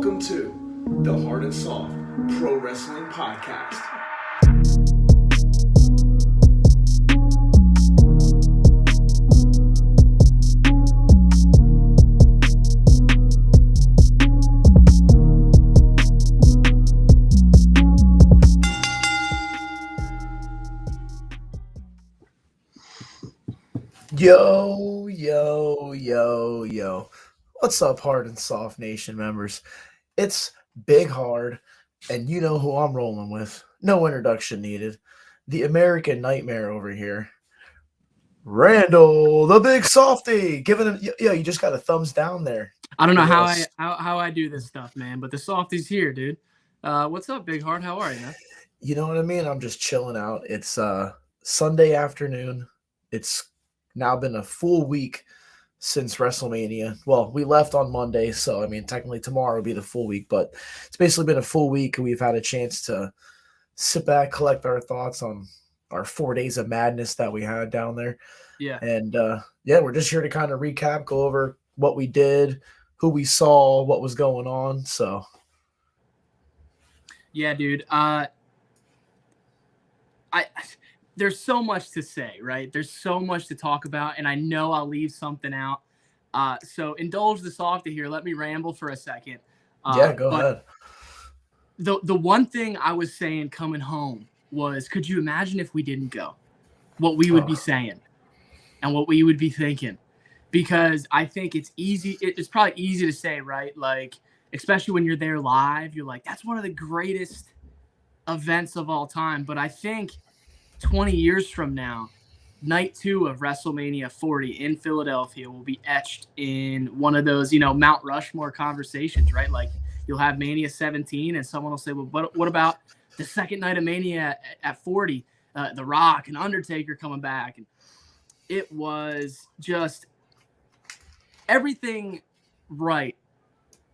Welcome to the Hard&Soft Pro Wrestling Podcast. Yo. What's up, Hard&Soft Nation members? It's Big Hard, and you know who I'm rolling with. No introduction needed. The American Nightmare over here. Randall, the Big Softy. Giving him, you just got a thumbs down there. I don't know how I do this stuff, man, but the Softy's here, dude. What's up, Big Hard? How are you, man? You know what I mean? I'm just chilling out. It's Sunday afternoon. It's now been a full week since WrestleMania. Well, we left on Monday, so I mean, technically tomorrow will be the full week, but it's basically been a full week, and we've had a chance to sit back, collect our thoughts on our 4 days of madness that we had down there. Yeah. And we're just here to kind of recap, go over what we did, who we saw, what was going on. So, yeah, dude. There's so much to say, right? There's so much to talk about, and I know I'll leave something out. So indulge the Softy here. Let me ramble for a second. Go ahead. The one thing I was saying coming home was, could you imagine if we didn't go? What we would be saying and what we would be thinking. Because I think it's easy. It's probably easy to say, right? Like, especially when you're there live, you're like, that's one of the greatest events of all time. But I think 20 years from now, night 2 of WrestleMania 40 in Philadelphia will be etched in one of those, Mount Rushmore conversations, right? Like, you'll have Mania 17 and someone will say, well, what about the second night of Mania at 40? The Rock and Undertaker coming back. And it was just everything right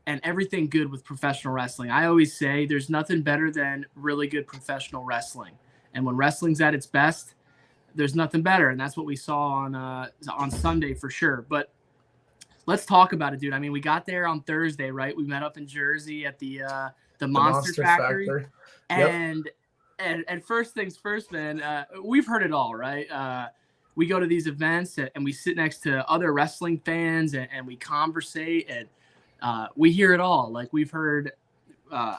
and everything good with professional wrestling. I always say there's nothing better than really good professional wrestling. And when wrestling's at its best, there's nothing better. And that's what we saw on Sunday for sure. But let's talk about it, dude. I mean, we got there on Thursday, right? We met up in Jersey at the Monster Factory. Yep. And first things first, man, we've heard it all, right? We go to these events and we sit next to other wrestling fans and we conversate and we hear it all. Like, we've heard,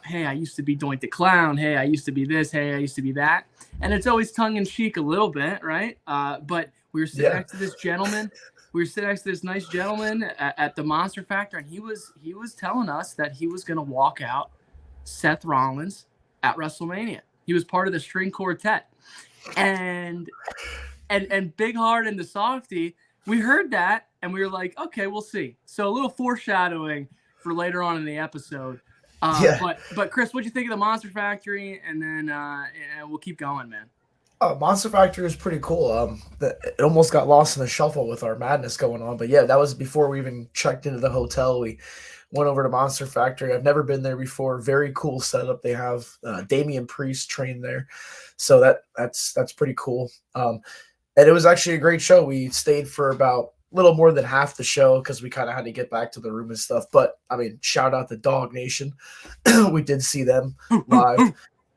hey, I used to be Doink the Clown. Hey, I used to be this. Hey, I used to be that. And it's always tongue-in-cheek a little bit, right? But we were sitting next to this gentleman. We were sitting next to this nice gentleman at the Monster Factory, and he was telling us that he was going to walk out Seth Rollins at WrestleMania. He was part of the string quartet. And Big Hard and the Softy, we heard that, and we were like, okay, we'll see. So a little foreshadowing for later on in the episode. But Chris, what'd you think of the Monster Factory? And then we'll keep going, man. Monster Factory is pretty cool. It almost got lost in the shuffle with our madness going on. But yeah, that was before we even checked into the hotel. We went over to Monster Factory. I've never been there before. Very cool setup. They have Damian Priest trained there. So that's pretty cool. And it was actually a great show. We stayed for about a little more than half the show because we kind of had to get back to the room and stuff. But, I mean, shout out to Dog Nation. We did see them live.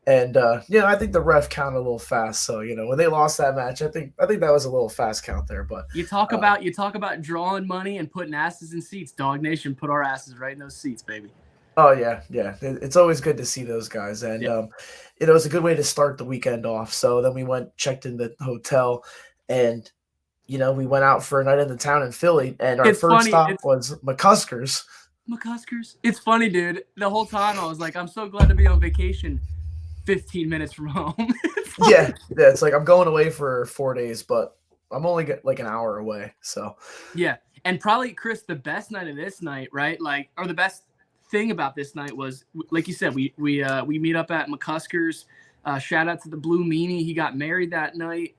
And, I think the ref counted a little fast. So, when they lost that match, I think that was a little fast count there. But you talk about drawing money and putting asses in seats. Dog Nation put our asses right in those seats, baby. Oh, yeah. It's always good to see those guys. And, it was a good way to start the weekend off. So then we checked in the hotel, and we went out for a night in the town in Philly, and our first stop was McCusker's. It's funny, dude. The whole time I was like, I'm so glad to be on vacation 15 minutes from home. Yeah. It's like I'm going away for 4 days, but I'm only like an hour away. So yeah. And probably, Chris, the best night of this night, right? Like, or the best thing about this night was, like you said, we meet up at McCusker's. Shout out to the Blue Meanie. He got married that night.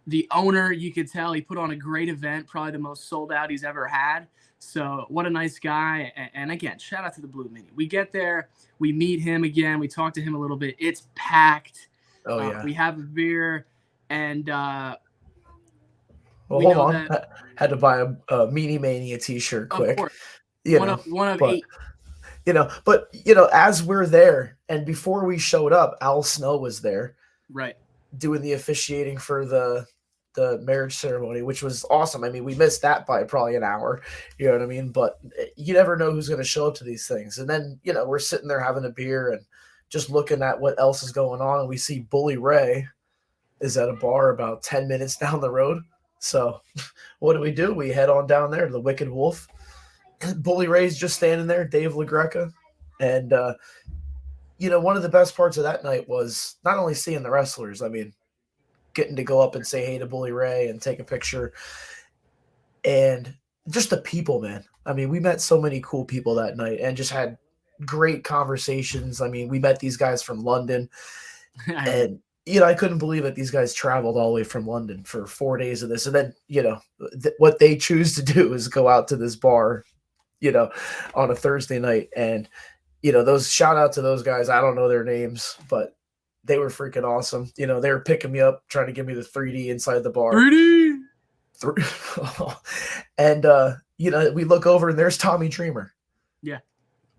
The owner, you could tell, he put on a great event, probably the most sold out he's ever had. So what a nice guy. And again, shout out to the Blue Meanie. We get there, we meet him again, we talk to him a little bit. It's packed. Oh, yeah. We have a beer, and well, hold on. Had to buy a Meanie Mania t-shirt quick. Of course. One of 8. But as we're there, and before we showed up, Al Snow was there Right. doing the officiating for the marriage ceremony, which was awesome. I mean, we missed that by probably an hour, you know what I mean? But you never know who's going to show up to these things. And then, we're sitting there having a beer and just looking at what else is going on. And we see Bully Ray is at a bar about 10 minutes down the road. So what do? We head on down there to the Wicked Wolf. Bully Ray's just standing there, Dave LaGreca. And, one of the best parts of that night was not only seeing the wrestlers, I mean, getting to go up and say hey to Bully Ray and take a picture, and just the people, man. I mean, we met so many cool people that night and just had great conversations. I mean, we met these guys from London, and I couldn't believe it. These guys traveled all the way from London for 4 days of this, and then what they choose to do is go out to this bar, on a Thursday night, and those shout out to those guys. I don't know their names, but they were freaking awesome. They were picking me up, trying to give me the 3D inside the bar. 3D. And we look over and there's Tommy Dreamer. Yeah.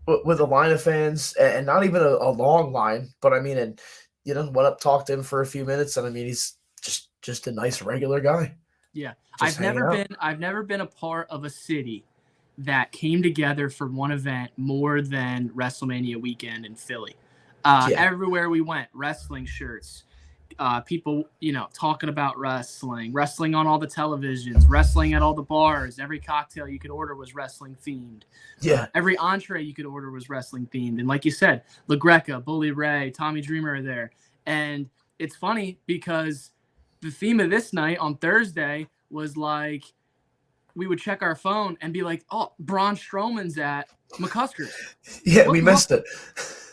With a line of fans, and not even a long line, but I mean, and went up, talked to him for a few minutes, and I mean, he's just a nice regular guy. Yeah. I've never been a part of a city that came together for one event more than WrestleMania weekend in Philly. Everywhere we went, wrestling shirts, people, talking about wrestling on all the televisions, wrestling at all the bars. Every cocktail you could order was wrestling themed. Yeah. Every entree you could order was wrestling themed. And like you said, LaGreca, Bully Ray, Tommy Dreamer are there. And it's funny because the theme of this night on Thursday was like, we would check our phone and be like, oh, Braun Strowman's at McCusker's. Yeah, we missed it.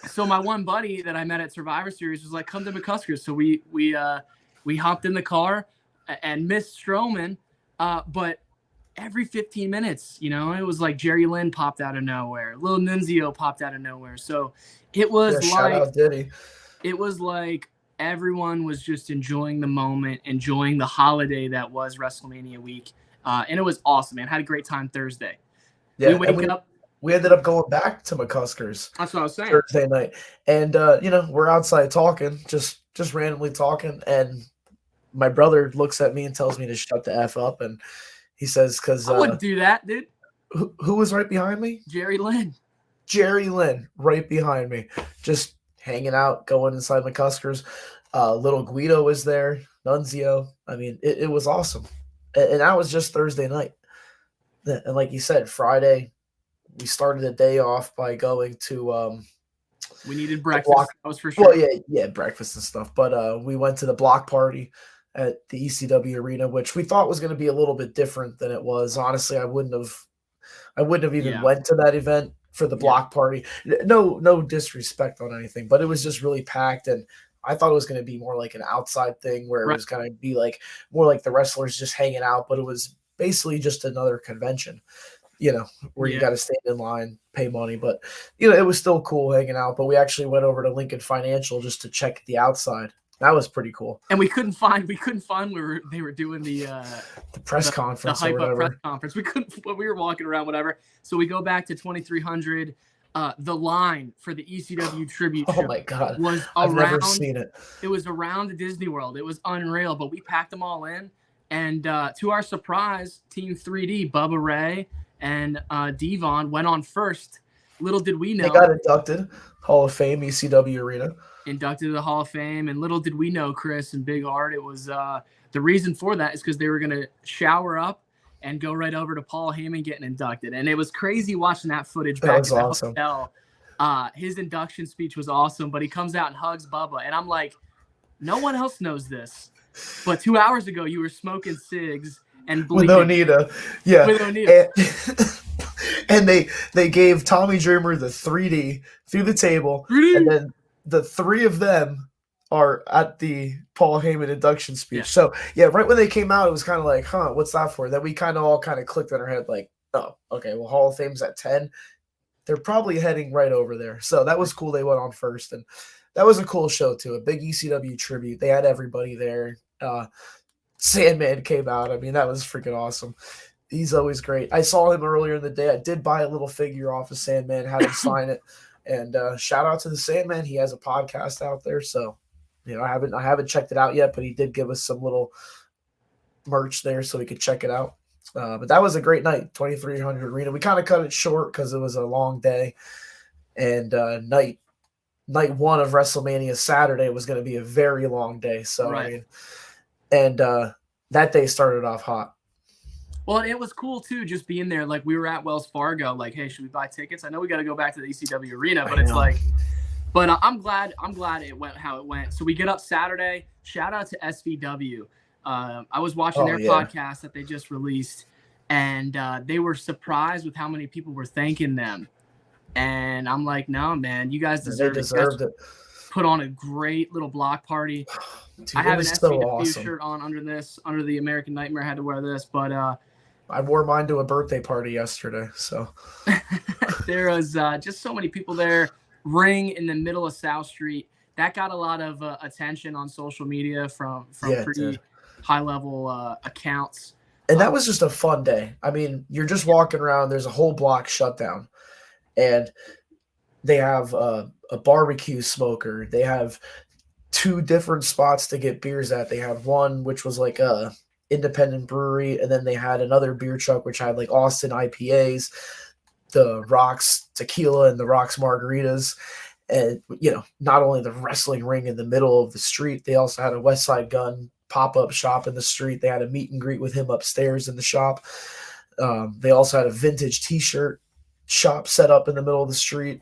So my one buddy that I met at Survivor Series was like, come to McCusker's. So we hopped in the car and missed Strowman. But every 15 minutes, it was like Jerry Lynn popped out of nowhere. Lil Nunzio popped out of nowhere. So it was shout out Diddy. It was like everyone was just enjoying the moment, enjoying the holiday that was WrestleMania week. And it was awesome, man. Had a great time Thursday. Yeah, We ended up going back to McCusker's. That's what I was saying. Thursday night. And, we're outside talking, just randomly talking. And my brother looks at me and tells me to shut the F up. And he says, because I wouldn't do that, dude. Who was right behind me? Jerry Lynn. Jerry Lynn, right behind me. Just hanging out, going inside McCusker's. Little Guido was there. Nunzio. I mean, it was awesome. And that was just Thursday night. And like you said, Friday, we started the day off by going to we needed breakfast. That was for sure. Well, yeah, breakfast and stuff. But we went to the block party at the ECW arena, which we thought was going to be a little bit different than it was. Honestly, I wouldn't have even went to that event for the block party. No disrespect on anything, but it was just really packed, and I thought it was going to be more like an outside thing where it was going to be like more like the wrestlers just hanging out, but it was basically just another convention, where you got to stand in line, pay money. But, it was still cool hanging out. But we actually went over to Lincoln Financial just to check the outside. That was pretty cool. And we couldn't find where they were doing the press conference, the hype or whatever. Up press conference. We couldn't when we were walking around, whatever. So we go back to 2300. The line for the ECW tribute show my God. was I've around. never seen it. It was around Disney World. It was unreal, but we packed them all in. And to our surprise, Team 3D, Bubba Ray and Devon went on first. Little did we know. They got inducted. Hall of Fame, ECW Arena. Inducted to the Hall of Fame. And little did we know, Chris and Big Art, it was the reason for that is because they were going to shower up and go right over to Paul Heyman getting inducted. And it was crazy watching that footage back at the hotel. His induction speech was awesome, but he comes out and hugs Bubba. And I'm like, no one else knows this. But 2 hours ago, you were smoking cigs and blinking. With Onita. Yeah. With Onita. And they gave Tommy Dreamer the 3D through the table. 3D. And then the three of them are at the Paul Heyman induction speech. Yeah. So, yeah, right when they came out, it was kind of like, what's that for? Then we kind of all clicked in our head like, oh, okay, well, Hall of Fame's at 10. They're probably heading right over there. So that was cool. They went on first. And that was a cool show, too. A big ECW tribute. They had everybody there. Sandman came out. I mean, that was freaking awesome. He's always great. I saw him earlier in the day. I did buy a little figure off of Sandman, had him sign it. And shout out to the Sandman. He has a podcast out there, so I haven't checked it out yet, but he did give us some little merch there so we could check it out. But that was a great night, 2300 Arena. We kind of cut it short because it was a long day, and night one of WrestleMania Saturday was going to be a very long day. So Right. I mean, and that day started off hot. Well, and it was cool too, just being there. Like we were at Wells Fargo, like, hey, should we buy tickets? I know we got to go back to the ECW arena, but it's like, but I'm glad it went how it went. So we get up Saturday. Shout out to SVW. I was watching their podcast that they just released, and they were surprised with how many people were thanking them. And I'm like, no, man, you guys deserved it. Put on a great little block party. Dude, I have an SVW shirt on under the American Nightmare. I had to wear this, but I wore mine to a birthday party yesterday. So there was just so many people there. Ring in the middle of South Street. That got a lot of attention on social media from pretty high level accounts. And that was just a fun day. I mean, you're just walking around. There's a whole block shut down, and they have a barbecue smoker. They have 2 different spots to get beers at. They had one which was like a independent brewery, and then they had another beer truck which had like Austin IPAs, the Rocks tequila, and the Rocks margaritas. And not only the wrestling ring in the middle of the street, they also had a West Side Gun pop-up shop in the street. They had a meet and greet with him upstairs in the shop. They also had a vintage t-shirt shop set up in the middle of the street.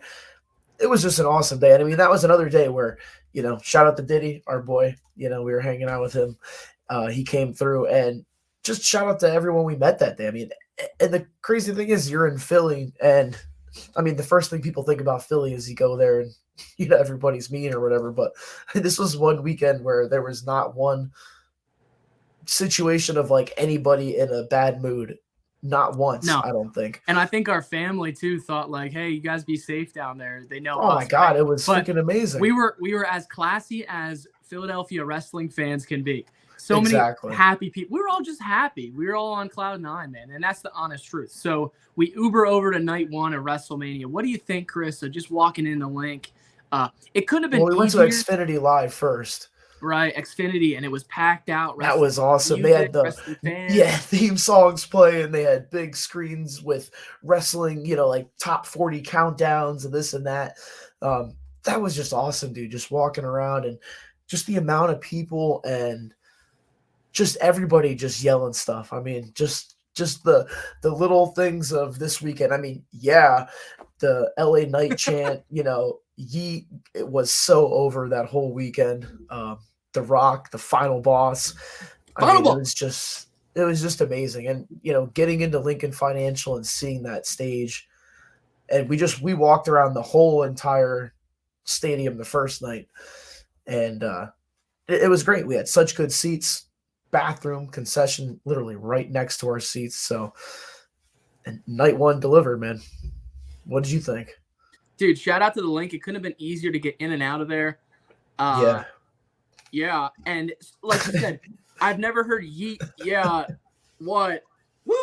It was just an awesome day. And I mean, that was another day where, shout out to Diddy, our boy, we were hanging out with him. He came through, and just shout out to everyone we met that day. I mean, and the crazy thing is you're in Philly, and I mean, the first thing people think about Philly is you go there and, everybody's mean or whatever. But this was one weekend where there was not one situation of like anybody in a bad mood. Not once, no. I don't think. And I think our family too thought like, hey, you guys be safe down there. They know. Oh my God, it was freaking amazing. We were as classy as Philadelphia wrestling fans can be. So many happy people. We were all just happy. We were all on cloud 9, man. And that's the honest truth. So we Uber over to night 1 of WrestleMania. What do you think, Chris? So just walking in the link. It couldn't have been we went to Xfinity Live first. Right, Xfinity, and it was packed out. That was awesome. They had theme songs playing. They had big screens with wrestling, like top 40 countdowns and this and that. That was just awesome, dude. Just walking around and just the amount of people and just everybody just yelling stuff. I mean, just the little things of this weekend. I mean, the LA Knight chant, Yeet, it was so over that whole weekend. The Rock, the final boss. It was just amazing. And getting into Lincoln Financial and seeing that stage, and we walked around the whole entire stadium the first night, and it was great. We had such good seats, bathroom, concession, literally right next to our seats. So, and night 1 delivered, man. What did you think? Dude, shout out to the link. It couldn't have been easier to get in and out of there. Yeah. And like you said, I've never heard yeet. Yeah. What? Woo!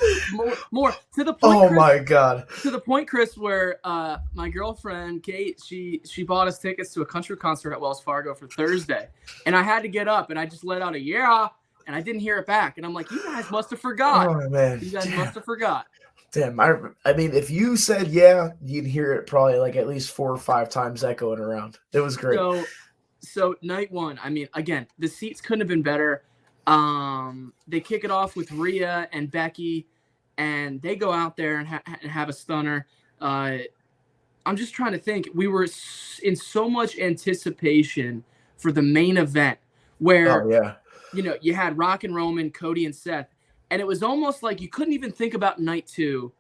More to the point. Oh, Chris, my God. To the point, Chris, where my girlfriend, Kate, she bought us tickets to a country concert at Wells Fargo for Thursday. And I had to get up and I just let out a yeah. And I didn't hear it back. And I'm like, you guys must have forgot. Oh, man. You guys must have forgot. Damn, I mean, if you said yeah, you'd hear it probably like at least 4 or 5 times echoing around. It was great. So night 1, I mean, again, the seats couldn't have been better. They kick it off with Rhea and Becky, and they go out there and have a stunner. I'm just trying to think. We were in so much anticipation for the main event where, you had Rock and Roman, Cody and Seth. And it was almost like you couldn't even think about night 2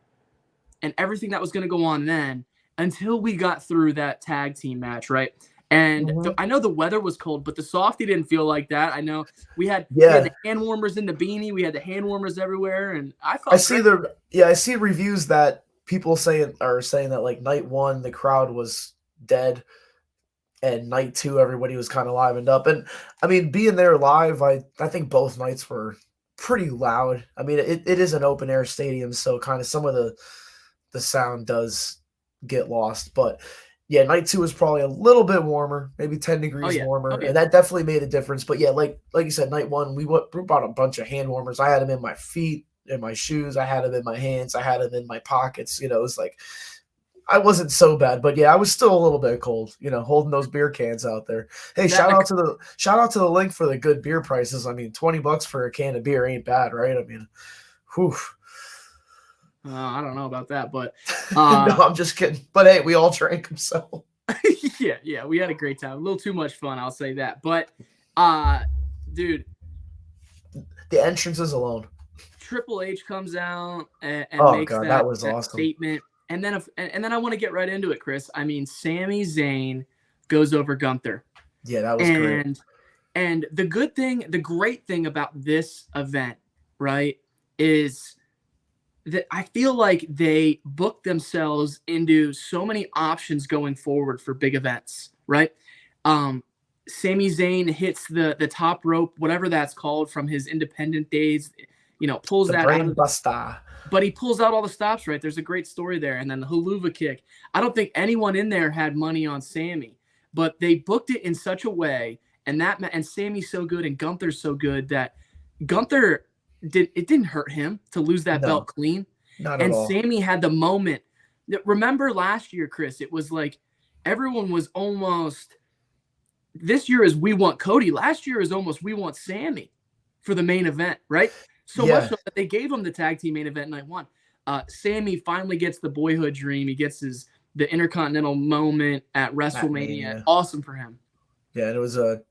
and everything that was going to go on then until we got through that tag team match, right? And I know the weather was cold, but the softy didn't feel like that. I know we had the hand warmers in the beanie. We had the hand warmers everywhere. And I see reviews that people saying that like night 1, the crowd was dead. And night 2, everybody was kind of livened up. And I mean, being there live, I think both nights were pretty loud. I mean, it is an open air stadium, so kind of some of the sound does get lost. But yeah, night 2 was probably a little bit warmer, maybe 10 degrees warmer, and that definitely made a difference. But yeah, like you said, night 1 we bought a bunch of hand warmers. I had them in my feet, in my shoes. I had them in my hands. I had them in my pockets. You know, it was like I wasn't so bad, but yeah, I was still a little bit cold. You know, holding those beer cans out there. Hey, shout out to the link for the good beer prices. I mean, $20 for a can of beer ain't bad, right? I mean, whew. I don't know about that, but no, I'm just kidding. But hey, we all drank them, so yeah, we had a great time. A little too much fun, I'll say that. But dude, the entrances alone. Triple H comes out and makes that was that awesome statement, and then I want to get right into it, Chris. I mean, Sami Zayn goes over Gunther. Yeah, that was great. And the great thing about this event, right, is that I feel like they booked themselves into so many options going forward for big events, right? Sami Zayn hits the top rope, whatever that's called, from his independent days, you know, pulls that out of buster. But he pulls out all the stops, right? There's a great story there. And then the haluva kick. I don't think anyone in there had money on Sami, but they booked it in such a way, and Sami's so good and Gunther's so good that Gunther didn't hurt him to lose that belt clean. Not at all. Sami had the moment. Remember last year, Chris, it was like everyone was almost, this year is we want Cody. Last year is almost we want Sami for the main event, right? So much so that they gave him the tag team main event night 1. Sami finally gets the boyhood dream. He gets the Intercontinental moment at WrestleMania. Awesome for him. Yeah, and it was a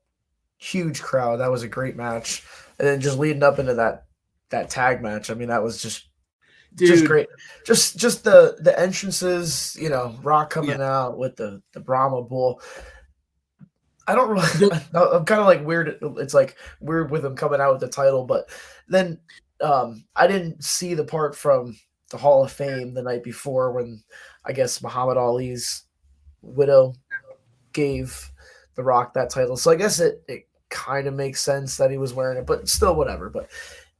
huge crowd. That was a great match. And then just leading up into that tag match, I mean, that was just great. Just the entrances, you know, Rock coming out with the Brahma Bull. I don't really. I'm kind of like weird. It's like weird with him coming out with the title, but then I didn't see the part from the Hall of Fame the night before when I guess Muhammad Ali's widow gave The Rock that title. So I guess it kind of makes sense that he was wearing it, but still whatever. But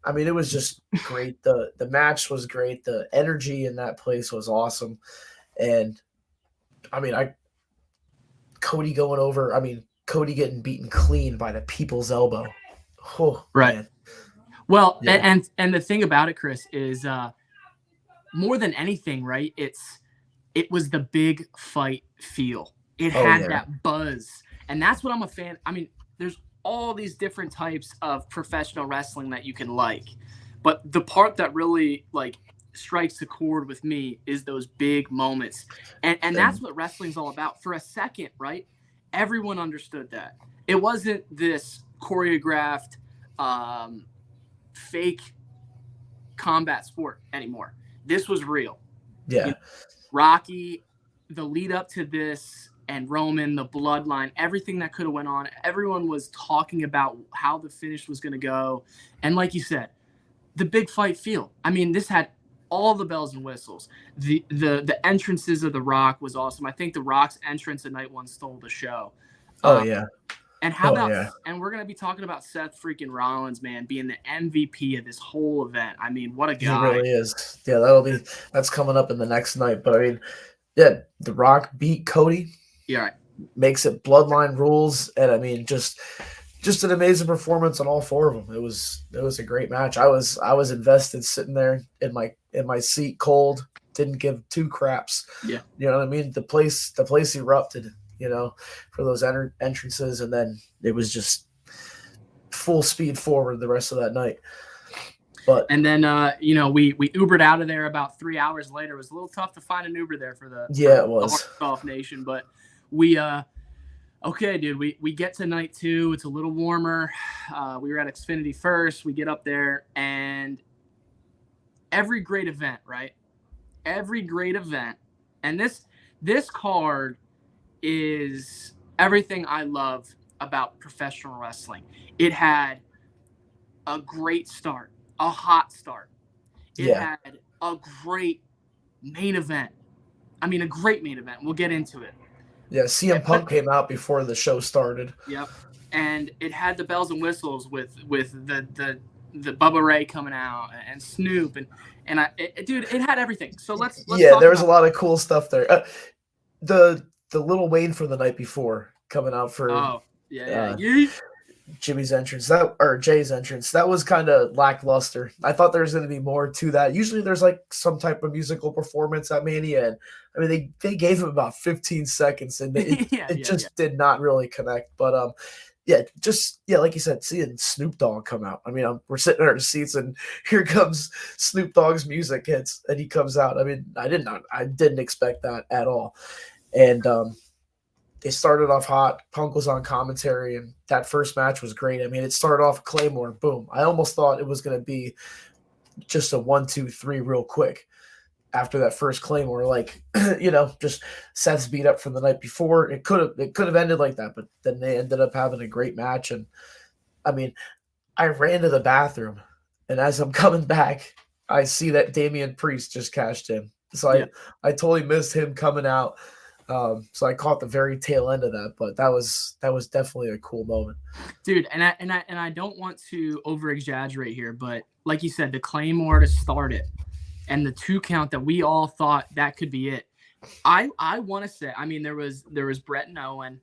I mean, it was just great. The match was great. The energy in that place was awesome, and I mean, Cody going over. I mean, Cody getting beaten clean by the people's elbow. Oh, right. Man. Well, and the thing about it, Chris, is more than anything, right? It was the big fight feel. It had that buzz, and that's what I'm a fan. I mean, there's all these different types of professional wrestling that you can like, but the part that really like strikes the chord with me is those big moments, and that's what wrestling's all about. For a second, right? Everyone understood that it wasn't this choreographed, fake combat sport anymore. This was real. Yeah. You know, Rocky, the lead up to this, and Roman, the bloodline, everything that could have went on. Everyone was talking about how the finish was going to go. And like you said, the big fight feel. I mean, this had all the bells and whistles. The entrances of The Rock was awesome. I think The Rock's entrance at night 1 stole the show. And how about and we're gonna be talking about Seth freaking Rollins, man, being the MVP of this whole event. I mean, what a guy. He really is. Yeah, that's coming up in the next night. But I mean, yeah, The Rock beat Cody. Yeah, right. Makes it bloodline rules, and I mean, just an amazing performance on all 4 of them. It was a great match. I was invested, sitting there in my seat, cold, didn't give 2 craps. Yeah, you know what I mean. The place erupted, you know, for those entrances, and then it was just full speed forward the rest of that night. But and then you know, we Ubered out of there about 3 hours later. It was a little tough to find an Uber there for the it was Hard&Soft Nation, but we okay, dude, we get to night 2. It's a little warmer. We were at Xfinity first. We get up there, and every great event, right? Every great event, and this card is everything I love about professional wrestling. It had a great start, a hot start. It had a great main event. I mean, a great main event. We'll get into it. Yeah, CM Punk came out before the show started. Yep. And it had the bells and whistles with the the Bubba Ray coming out and Snoop and dude, it had everything. So let's yeah, there was a about lot of cool stuff there. The Little Wayne from the night before coming out for yeah. Jimmy's entrance, Jay's entrance, that was kind of lackluster. I thought there was going to be more to that. Usually there's like some type of musical performance at Mania, and I mean they gave him about 15 seconds, and it just did not really connect. But like you said, seeing Snoop Dogg come out. I mean, we're sitting in our seats, and here comes Snoop Dogg's music hits, and he comes out. I mean, I didn't expect that at all, and they started off hot. Punk was on commentary, and that first match was great. I mean, it started off Claymore, boom. I almost thought it was going to be just a 1, 2, 3 real quick after that first Claymore. Like, just Seth's beat up from the night before. It could have ended like that, but then they ended up having a great match. And I mean, I ran to the bathroom, and as I'm coming back, I see that Damian Priest just cashed in. So I totally missed him coming out. So I caught the very tail end of that, but that was definitely a cool moment, dude. And I don't want to over exaggerate here, but like you said, the Claymore to start it, and the 2 count that we all thought that could be it. I want to say, I mean, there was Brett and Owen,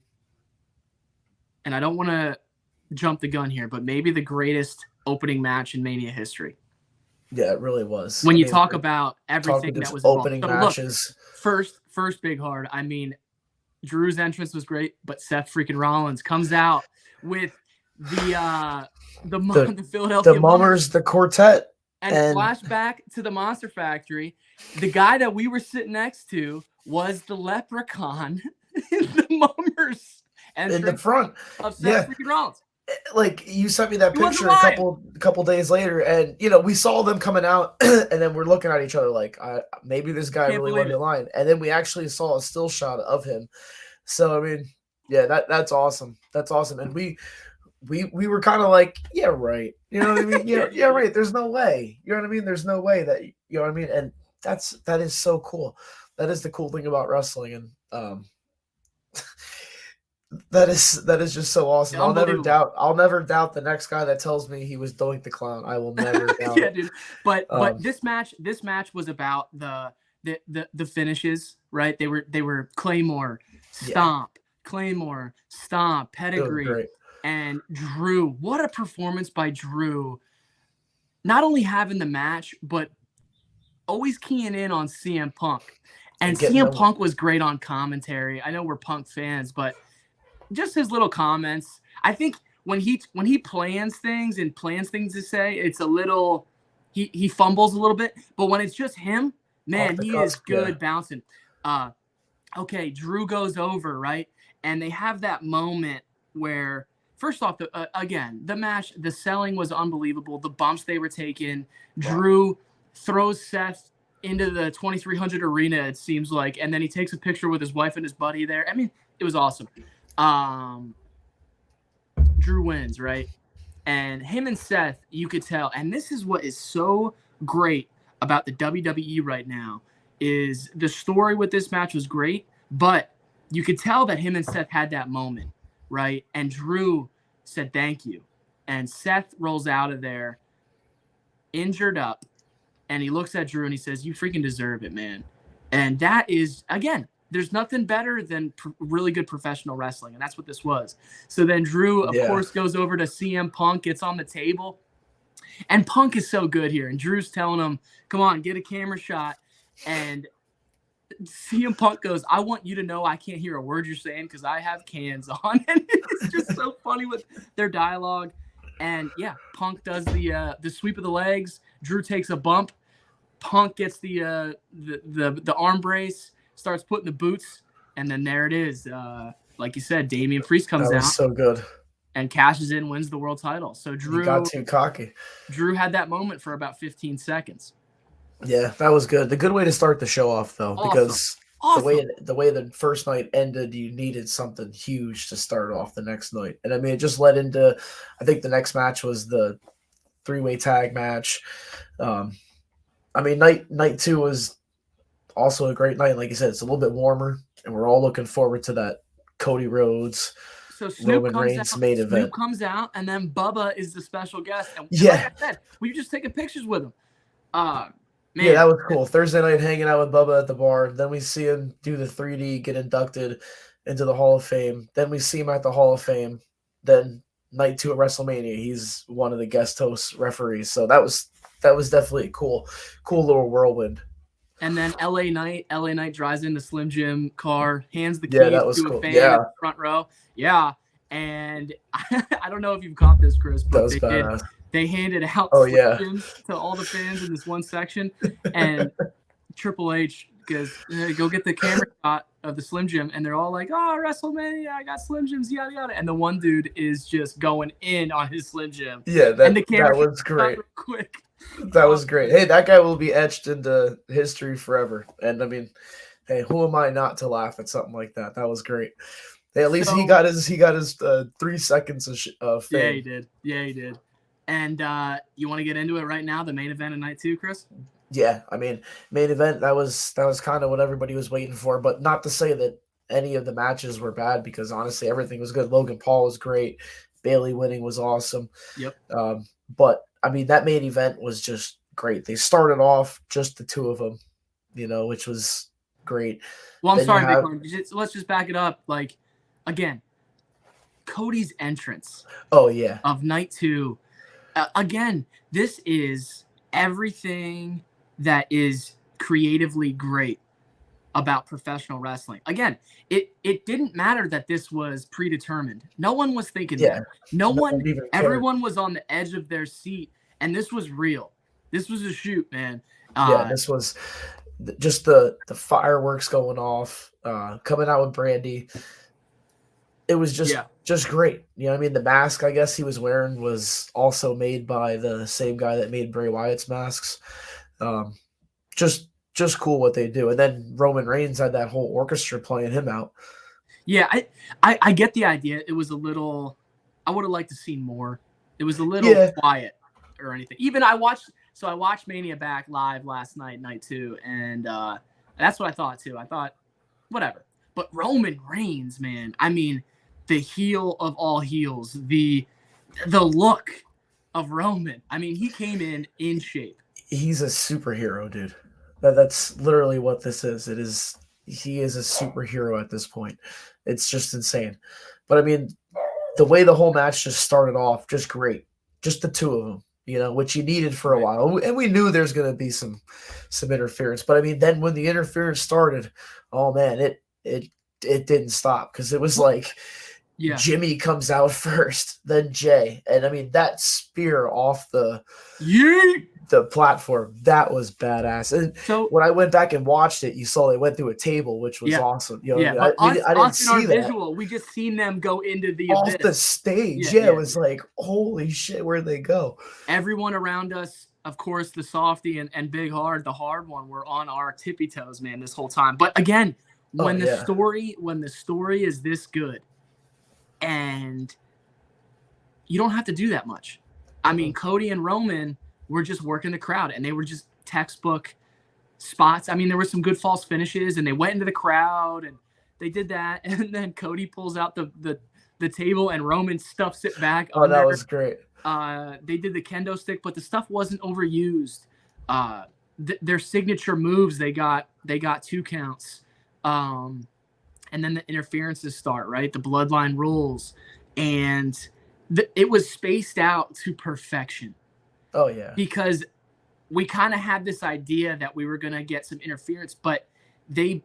and I don't want to jump the gun here, but maybe the greatest opening match in Mania history. Yeah, it really was. When you talk about everything that was opening matches. Look, first big hard. I mean, Drew's entrance was great, but Seth freaking Rollins comes out with the Philadelphia Mummers, the quartet, and flashback to the Monster Factory. The guy that we were sitting next to was the Leprechaun in the Mummers in the front of Seth freaking Rollins. Like, you sent me that picture a couple days later, and we saw them coming out, and then we're looking at each other like, maybe this guy really won the line, and then we actually saw a still shot of him. So I mean, yeah, that's awesome. That's awesome, and we were kind of like, yeah, right. You know what I mean? Yeah, right. There's no way. You know what I mean? There's no way that you know what I mean, and that is so cool. That is the cool thing about wrestling, and that is just so awesome. I'll never doubt the next guy that tells me he was Doink the Clown. I will never doubt yeah, dude. But this match was about the finishes, right? They were Claymore, Stomp, Claymore, Stomp, Pedigree, and Drew. What a performance by Drew. Not only having the match, but always keying in on CM Punk. And CM Punk was great on commentary. I know we're Punk fans, but just his little comments. I think when he plans things to say, it's a little he fumbles a little bit. But when it's just him, man, he is good bouncing. Okay, Drew goes over, right? And they have that moment where, first off, again, the match, the selling was unbelievable. The bumps they were taking. Drew throws Seth into the 2300 arena, it seems like, and then he takes a picture with his wife and his buddy there. I mean, it was awesome. Drew wins, right? And him and Seth, you could tell, and this is what is so great about the WWE right now, is the story with this match was great, but you could tell that him and Seth had that moment, right? And Drew said thank you, and Seth rolls out of there injured up, and he looks at Drew and he says, "You freaking deserve it, man." And that is, again, there's nothing better than really good professional wrestling, and that's what this was. So then Drew, of course, goes over to CM Punk, gets on the table, and Punk is so good here. And Drew's telling him, "Come on, get a camera shot." And CM Punk goes, "I want you to know I can't hear a word you're saying because I have cans on." And it's just so funny with their dialogue. And yeah, Punk does the sweep of the legs. Drew takes a bump. Punk gets the arm brace, starts putting the boots, and then there it is. Like you said, Damian Priest comes out. So good. And cashes in, wins the world title. So Drew got too cocky. Drew had that moment for about 15 seconds. Yeah, that was good. The good way to start the show off, though, because the way the first night ended, you needed something huge to start off the next night. And I mean, it just led into, I think the next match was the 3-way tag match. I mean, night 2 was also a great night. Like you said, it's a little bit warmer, and we're all looking forward to that Cody Rhodes So Snoop Roman comes Reigns out. main Snoop event. comes out, and then Bubba is the special guest. And Yeah. like I said, we just taking pictures with him. Man, Yeah, that was cool. Thursday night hanging out with Bubba at the bar. Then we see him do the 3D, get inducted into the Hall of Fame. Then we see him at the Hall of Fame. Then night 2 at WrestleMania, he's one of the guest host referees. So that was definitely a cool little whirlwind. And then LA Knight drives in the Slim Jim car, hands the Yeah, keys that was to cool. a fan Yeah. in the front row. Yeah. And I don't know if you've caught this, Chris, That but was they badass. did. They handed out Oh, Slim yeah. Jims to all the fans in this one section. And Triple H goes, go get the camera shot of the Slim Jim. And they're all like, oh, WrestleMania, I got Slim Jims, yada, yada. And the one dude is just going in on his Slim Jim. Yeah, and the camera that was great. real quick. That was great. Hey, that guy will be etched into history forever. And I mean, hey, who am I not to laugh at something like that? That was great. Hey, at least he got his 3 seconds of fame. Yeah, he did. And you want to get into it right now? The main event of night 2, Chris? Yeah, I mean, main event. That was kind of what everybody was waiting for. But not to say that any of the matches were bad, because honestly, everything was good. Logan Paul was great. Bailey winning was awesome. Yep. But I mean, that main event was just great. They started off just the 2 of them, which was great. Well, I'm Then sorry, Big Horn. Let's just back it up. Like, again, Cody's entrance. Oh yeah. Of night 2. Again, this is everything that is creatively great about professional wrestling. Again, it didn't matter that this was predetermined. No one was thinking that. No one even everyone was on the edge of their seat, and this was real. This was a shoot, man. This was just the fireworks going off, coming out with Brandy. It was just great. I mean, the mask, I guess he was wearing was also made by the same guy that made Bray Wyatt's masks. Just cool what they do. And then Roman Reigns had that whole orchestra playing him out. Yeah, I get the idea. It was a little, I would have liked to see more. It was a little quiet or anything. Even I watched Mania back live last night 2, and that's what I thought too. I thought, whatever. But Roman Reigns, man, I mean, the heel of all heels, the look of Roman. I mean, he came in shape. He's a superhero, dude. That's literally what this is. He is a superhero at this point. It's just insane. But I mean, the way the whole match just started off, just great. Just the 2 of them, which you needed for a while. And we knew there's going to be some interference. But I mean, then when the interference started, oh man, it didn't stop, because it was like Jimmy comes out first, then Jay. And I mean, that spear off the platform, that was badass. And so when I went back and watched it, you saw they went through a table, which was awesome. But I didn't see that. Visual, we just seen them go into the off abyss. The stage. It was like, holy shit, where'd they go? Everyone around us, of course, the softy and Big Hard, the hard one, were on our tippy toes, man, this whole time. But again, when the story is this good, and you don't have to do that much. I mean, Cody and Roman were just working the crowd, and they were just textbook spots. I mean, there were some good false finishes, and they went into the crowd, and they did that. And then Cody pulls out the table, and Roman stuffs it back. That was great. They did the kendo stick, but the stuff wasn't overused. Their signature moves, they got 2 counts. And then the interferences start, right? The bloodline rules. And it was spaced out to perfection. Oh, yeah. Because we kind of had this idea that we were going to get some interference, but they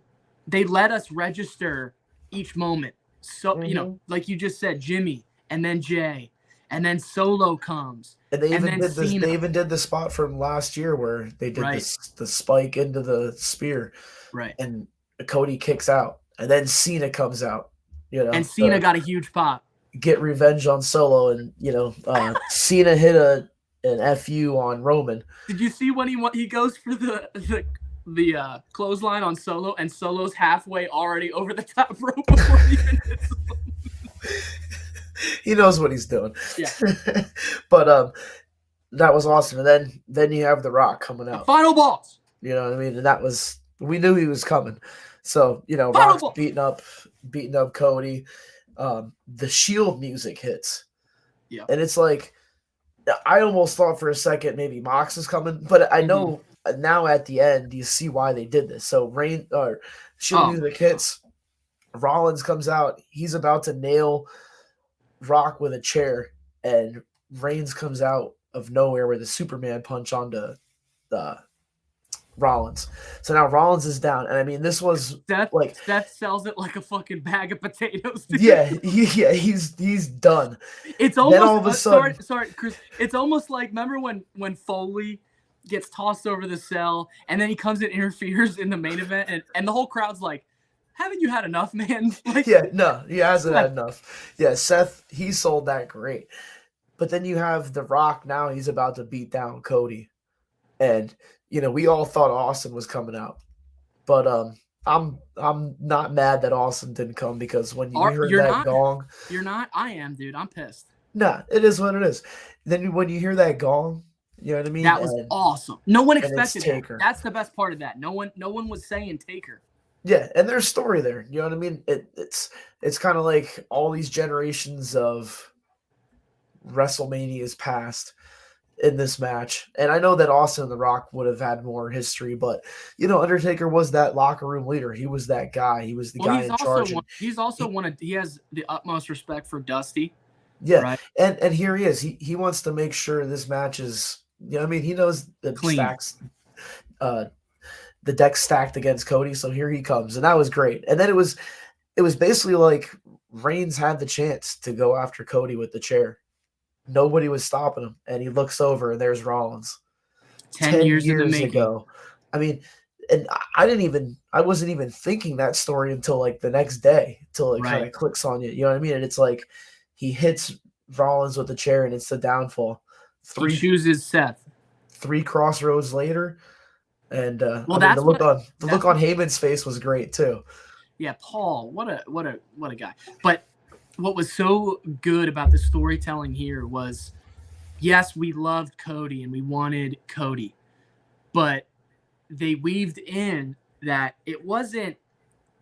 let us register each moment. So, like you just said, Jimmy, and then Jay, and then Solo comes. And they even did the spot from last year where they did the spike into the spear. Right. And Cody kicks out. And then Cena comes out. And Cena got a huge pop. Get revenge on Solo, and Cena hit an FU on Roman. Did you see when he goes for the clothesline on Solo, and Solo's halfway already over the top rope before he even hits him? He knows what he's doing. Yeah. But that was awesome. And then you have The Rock coming out. The final boss. You know what I mean? And we knew he was coming. So, Rock's beating up Cody. the Shield music hits. Yeah. And it's like, I almost thought for a second maybe Mox is coming, but I know now at the end you see why they did this. So Shield music hits, Rollins comes out, he's about to nail Rock with a chair, and Reigns comes out of nowhere with a Superman punch onto Rollins. So now Rollins is down, and I mean this was Seth sells it like a fucking bag of potatoes. Dude. He's done. It's almost then all of a sudden, sorry, Chris. It's almost like, remember when Foley gets tossed over the cell, and then he comes and interferes in the main event, and the whole crowd's like, "Haven't you had enough, man?" Like, no, he hasn't had enough. Yeah, Seth, he sold that great. But then you have The Rock. Now he's about to beat down Cody, and we all thought Austin was coming out, but I'm not mad that Austin didn't come, because when you heard that gong, you're not. I am, dude. I'm pissed. Nah, it is what it is. Then when you hear that gong, you know what I mean. That was awesome. No one expected Taker. That's the best part of that. No one was saying Taker. Yeah, and there's story there. You know what I mean? It's kind of like all these generations of WrestleMania's past in this match. And I know that Austin and The Rock would have had more history, but Undertaker was that locker room leader. He was that guy. He was the guy in charge. He has the utmost respect for Dusty. Yeah, right? and here he is. He wants to make sure this match is. He knows the stacks, the deck stacked against Cody. So here he comes, and that was great. And then it was basically like Reigns had the chance to go after Cody with the chair. Nobody was stopping him, and he looks over, and there's Rollins. 10 years ago. I mean, and I wasn't even thinking that story until like the next day, until it kind of clicks on you. You know what I mean? And it's like he hits Rollins with the chair, and it's the downfall. He chooses Seth. 3 crossroads later, and the look on Heyman's face was great too. Yeah, Paul, what a guy. But what was so good about the storytelling here was, yes, we loved Cody and we wanted Cody, but they weaved in that it wasn't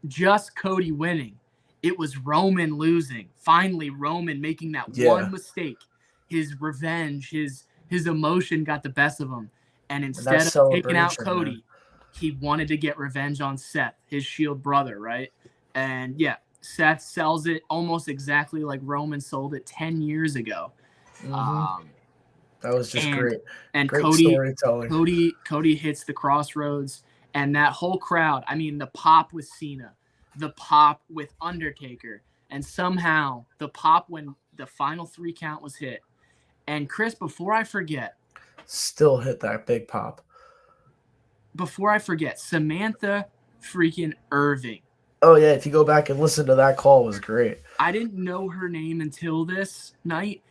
just Cody winning. It was Roman losing. Finally, Roman making that one mistake. His revenge, his emotion got the best of him. And instead of taking out Cody, he wanted to get revenge on Seth, his Shield brother, right? And yeah, Seth sells it almost exactly like Roman sold it 10 years ago. Mm-hmm. That was just great. And great storytelling. Cody hits the crossroads, and that whole crowd. I mean, the pop with Cena, the pop with Undertaker, and somehow the pop when the final 3 count was hit. And Chris, before I forget, still hit that big pop. Before I forget, Samantha freaking Irving. Oh yeah, if you go back and listen to that call, it was great. I didn't know her name until this night.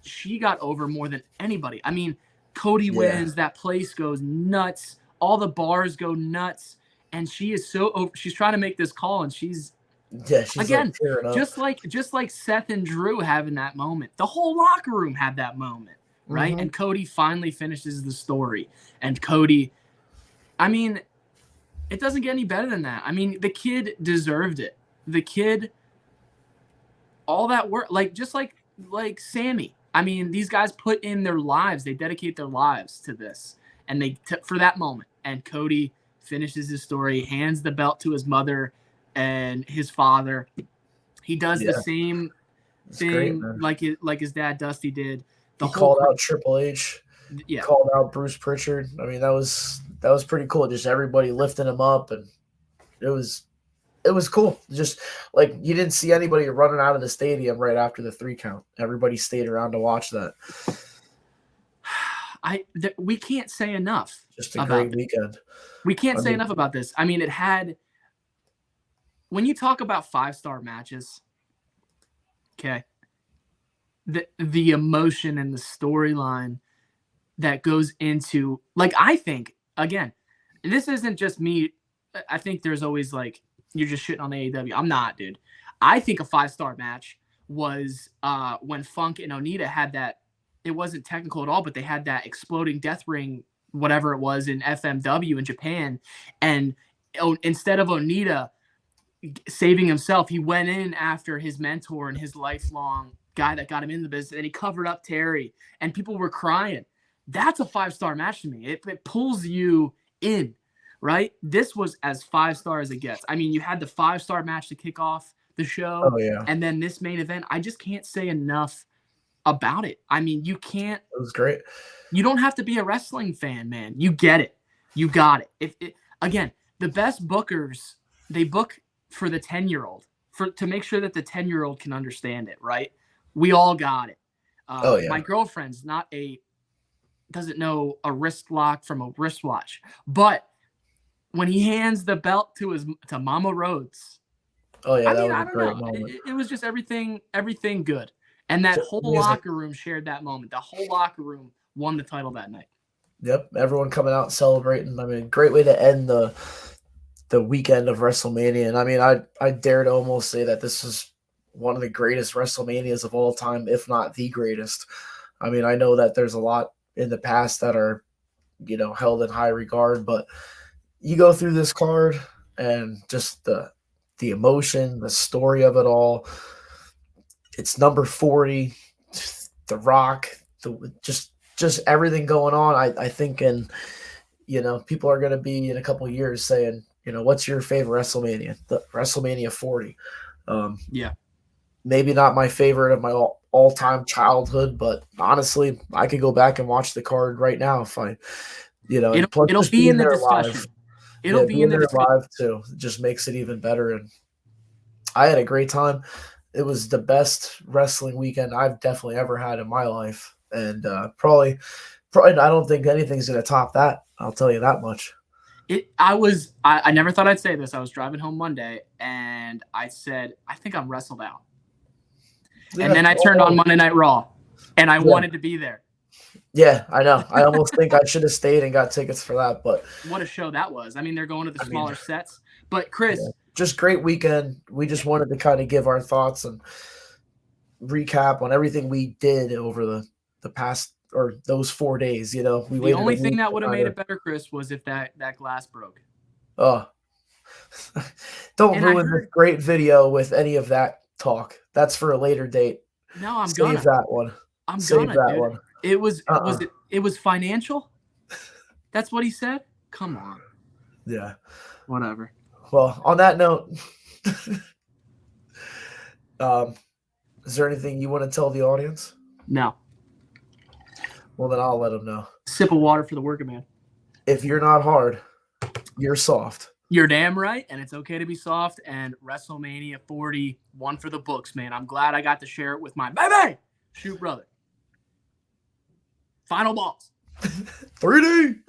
She got over more than anybody. I mean, Cody wins, that place goes nuts, all the bars go nuts, and she is so over. She's trying to make this call, and she's again like just like Seth and Drew having that moment. The whole locker room had that moment, right? Mm-hmm. And Cody finally finishes the story. And Cody, I mean, it doesn't get any better than that. I mean, the kid deserved it. The kid, all that work, just like Sammy. I mean, these guys put in their lives. They dedicate their lives to this. And for that moment. And Cody finishes his story, hands the belt to his mother and his father. He does the same thing like his dad Dusty did. He called out Triple H. Yeah. Called out Bruce Pritchard. I mean, that was pretty cool. Just everybody lifting him up, and it was cool. Just like you didn't see anybody running out of the stadium right after the 3 count. Everybody stayed around to watch that. We can't say enough. Just a great weekend. We can't say enough about this. I mean, it had. When you talk about 5-star matches, okay, the emotion and the storyline that goes into, I think, again, this isn't just me. I think there's always you're just shitting on AEW. I'm not, dude. I think a 5-star match was when Funk and Onita had that. It wasn't technical at all, but they had that exploding death ring, whatever it was, in FMW in Japan. And instead of Onita saving himself. He went in after his mentor and his lifelong guy that got him in the business, and he covered up Terry, and people were crying. That's a 5-star match to me. It pulls you in, right? This was as 5-star as it gets. I mean, you had the 5-star match to kick off the show, Oh yeah, and then this main event. I just can't say enough about it. I mean, you can't. it was great. You don't have to be a wrestling fan, man. You get it. You got it. Again, the best bookers, they book for the 10-year-old to make sure that the 10-year-old can understand it, right? We all got it. Oh yeah. My girlfriend's doesn't know a wrist lock from a wristwatch, but when he hands the belt to Mama Rhodes, Oh yeah, I that mean, was I a don't great know. moment. It was just everything good. And that Just whole music. locker room shared that moment. The whole locker room won the title that night. Yep, everyone coming out celebrating. I mean, great way to end the weekend of WrestleMania. And I mean, I dare to almost say that this is one of the greatest WrestleManias of all time, if not the greatest. I mean, I know that there's a lot in the past that are, held in high regard, but you go through this card and just the emotion, the story of it all. It's number 40, The Rock, just everything going on. I think, and people are going to be in a couple of years saying, what's your favorite WrestleMania? The WrestleMania 40. Yeah. Maybe not my favorite of my all-time childhood, but honestly, I could go back and watch the card right now if I, and plus It'll just be in being the there discussion. live. It'll be in the there discussion. live too. It just makes it even better. And I had a great time. It was the best wrestling weekend I've definitely ever had in my life. And probably I don't think anything's going to top that. I'll tell you that much. I never thought I'd say this. I was driving home Monday and I said, I think I'm wrestled out. Yeah, and then I turned on Monday Night Raw and I wanted to be there. Yeah, I know. I almost think I should have stayed and got tickets for that, but what a show that was. I mean, they're going to the smaller sets, but Chris, just great weekend. We just wanted to kind of give our thoughts and recap on everything we did over the past, or those 4 days. The only thing that would have made it better, Chris, was if that glass broke. Oh, don't ruin this great video with any of that talk. That's for a later date. No, I'm gonna save that one. Save that one. It was financial. That's what he said. Come on. Yeah. Whatever. Well, on that note, is there anything you want to tell the audience? No. Well, then I'll let them know. Sip of water for the working man. If you're not hard, you're soft. You're damn right, and it's okay to be soft. And WrestleMania 40, one for the books, man. I'm glad I got to share it with my baby, shoot brother. Final balls. 3D.